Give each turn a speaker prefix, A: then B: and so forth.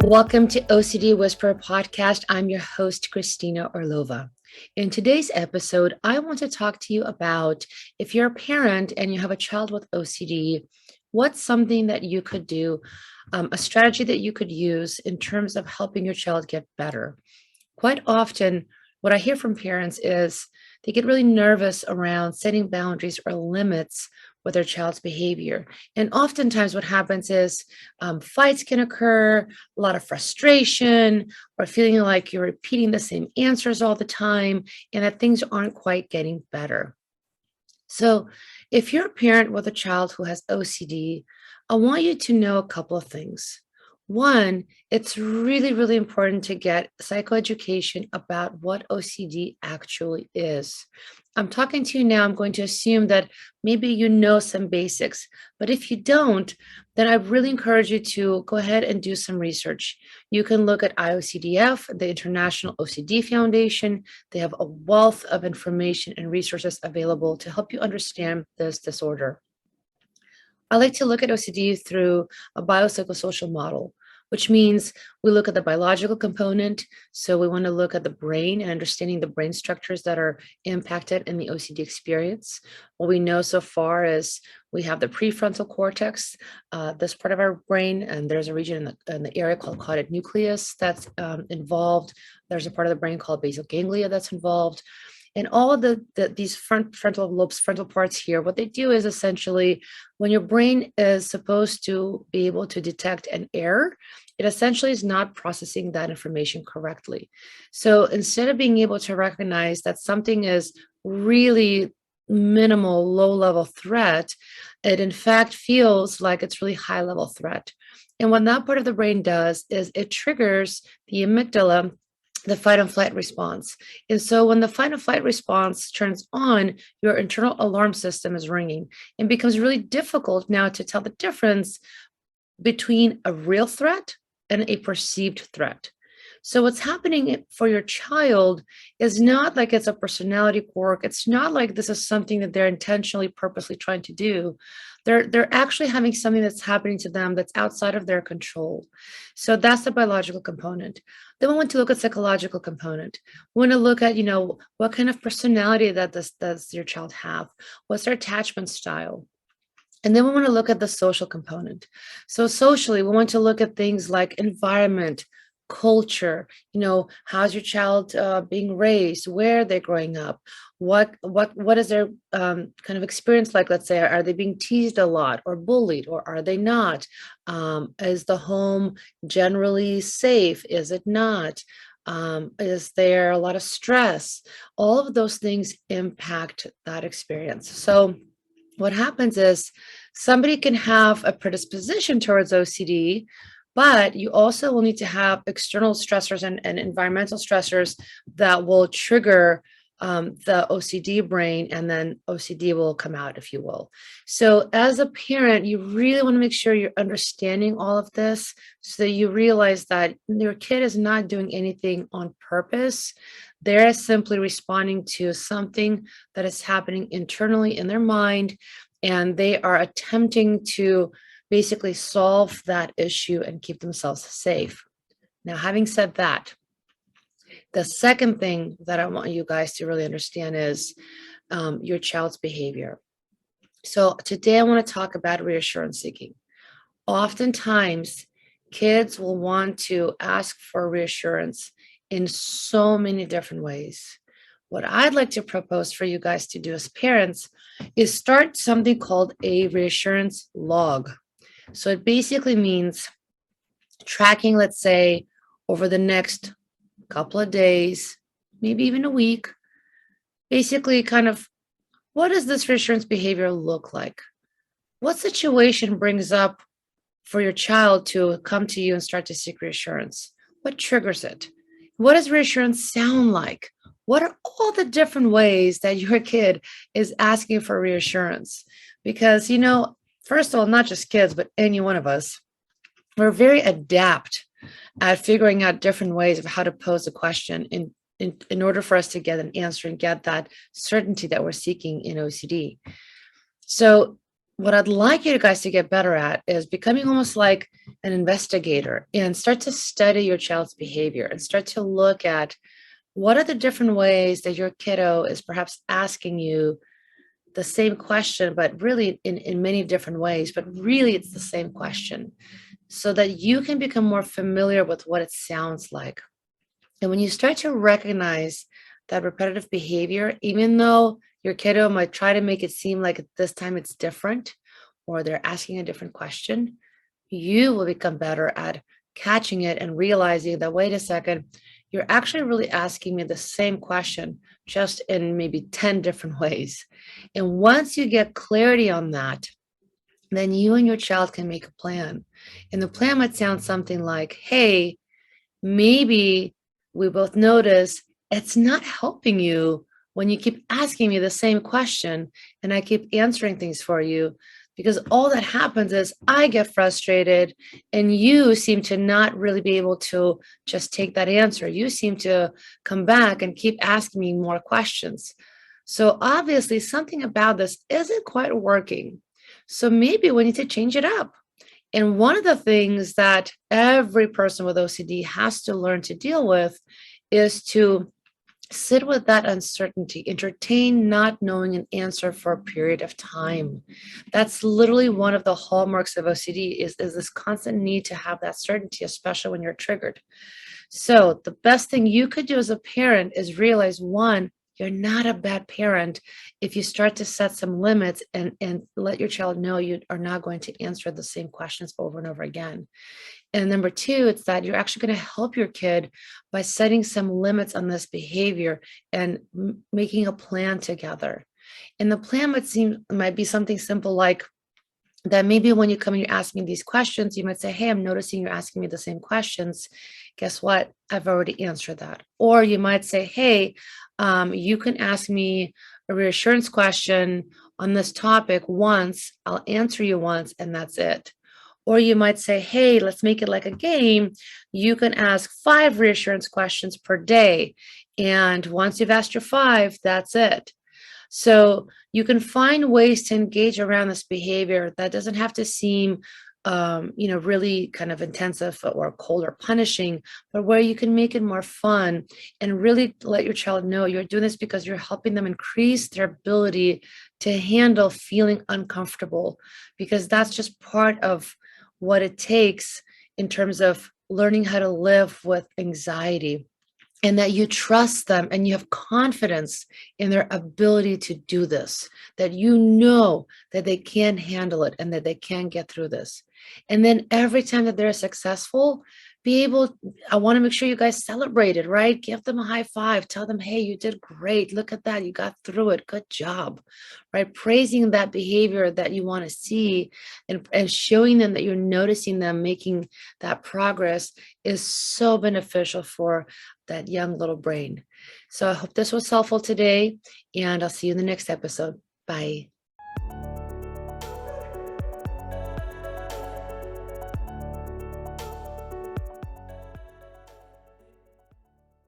A: Welcome to OCD Whisperer Podcast. I'm your host, Christina Orlova. In today's episode, I want to talk to you about if you're a parent and you have a child with OCD, what's something that you could do, a strategy that you could use in terms of helping your child get better. Quite often, what I hear from parents is they get really nervous around setting boundaries or limits with their child's behavior. And oftentimes, what happens is fights can occur, a lot of frustration, or feeling like you're repeating the same answers all the time, and that things aren't quite getting better. So, if you're a parent with a child who has OCD, I want you to know a couple of things. One, it's really, really important to get psychoeducation about what OCD actually is. I'm talking to you now. I'm going to assume that maybe you know some basics, but if you don't, then I really encourage you to go ahead and do some research. You can look at IOCDF, the International OCD Foundation. They have a wealth of information and resources available to help you understand this disorder. I like to look at OCD through a biopsychosocial model, which means we look at the biological component. So we want to look at the brain and understanding the brain structures that are impacted in the OCD experience. What we know so far is we have the prefrontal cortex, this part of our brain, and there's a region in the area called caudate nucleus that's involved. There's a part of the brain called basal ganglia that's involved. And all of these frontal lobes, frontal parts here, what they do is essentially when your brain is supposed to be able to detect an error, it essentially is not processing that information correctly. So instead of being able to recognize that something is really minimal, low-level threat, it in fact feels like it's really high-level threat. And what that part of the brain does is it triggers the amygdala, the fight and flight response. And so when the fight and flight response turns on, your internal alarm system is ringing and becomes really difficult now to tell the difference between a real threat and a perceived threat. So what's happening for your child is not like it's a personality quirk. It's not like this is something that they're intentionally, purposely trying to do. They're actually having something that's happening to them that's outside of their control. So that's the biological component. Then we want to look at psychological component. We want to look at, what kind of personality does your child have? What's their attachment style? And then we want to look at the social component. So socially, we want to look at things like environment, culture, how's your child being raised, where are they growing up, what is their kind of experience like? Let's say, are they being teased a lot or bullied, or are they not? Is the home generally safe? Is it not? Is there a lot of stress? All of those things impact that experience. So what happens is somebody can have a predisposition towards OCD, but you also will need to have external stressors and environmental stressors that will trigger the OCD brain, and then OCD will come out, if you will. So as a parent, you really want to make sure you're understanding all of this so that you realize that your kid is not doing anything on purpose. They're simply responding to something that is happening internally in their mind, and they are attempting to basically solve that issue and keep themselves safe. Now, having said that, the second thing that I want you guys to really understand is your child's behavior. So today I want to talk about reassurance seeking. Oftentimes, kids will want to ask for reassurance in so many different ways. What I'd like to propose for you guys to do as parents is start something called a reassurance log. So it basically means tracking, let's say, over the next couple of days, maybe even a week, basically kind of what does this reassurance behavior look like? What situation brings up for your child to come to you and start to seek reassurance? What triggers it? What does reassurance sound like? What are all the different ways that your kid is asking for reassurance? Because, first of all, not just kids, but any one of us, we're very adept at figuring out different ways of how to pose a question in order for us to get an answer and get that certainty that we're seeking in OCD. So what I'd like you guys to get better at is becoming almost like an investigator and start to study your child's behavior and start to look at what are the different ways that your kiddo is perhaps asking you the same question, but really in many different ways, but really it's the same question, so that you can become more familiar with what it sounds like. And when you start to recognize that repetitive behavior, even though your kiddo might try to make it seem like this time it's different or they're asking a different question, you will become better at catching it and realizing that, wait a second, you're actually really asking me the same question, just in maybe 10 different ways. And once you get clarity on that, then you and your child can make a plan. And the plan might sound something like, hey, maybe we both notice it's not helping you when you keep asking me the same question and I keep answering things for you, because all that happens is I get frustrated and you seem to not really be able to just take that answer. You seem to come back and keep asking me more questions. So obviously something about this isn't quite working. So maybe we need to change it up. And one of the things that every person with OCD has to learn to deal with is to sit with that uncertainty, entertain not knowing an answer for a period of time. That's literally one of the hallmarks of OCD is this constant need to have that certainty, especially when you're triggered. So the best thing you could do as a parent is realize, one, you're not a bad parent if you start to set some limits and let your child know you are not going to answer the same questions over and over again. And number two, it's that you're actually going to help your kid by setting some limits on this behavior and making a plan together. And the plan might be something simple like that. Maybe when you come and you're asking these questions, you might say, hey, I'm noticing you're asking me the same questions. Guess what? I've already answered that. Or you might say, hey, you can ask me a reassurance question on this topic once. I'll answer you once, and that's it. Or you might say, hey, let's make it like a game. You can ask 5 reassurance questions per day. And once you've asked your 5, that's it. So you can find ways to engage around this behavior that doesn't have to seem, really kind of intensive or cold or punishing, but where you can make it more fun and really let your child know you're doing this because you're helping them increase their ability to handle feeling uncomfortable, because that's just part of what it takes in terms of learning how to live with anxiety. And that you trust them and you have confidence in their ability to do this, that you know that they can handle it and that they can get through this. And then every time that they're successful, I want to make sure you guys celebrate it, right? Give them a high five, tell them, hey, you did great. Look at that. You got through it. Good job, right? Praising that behavior that you want to see and showing them that you're noticing them making that progress is so beneficial for that young little brain. So I hope this was helpful today, and I'll see you in the next episode. Bye.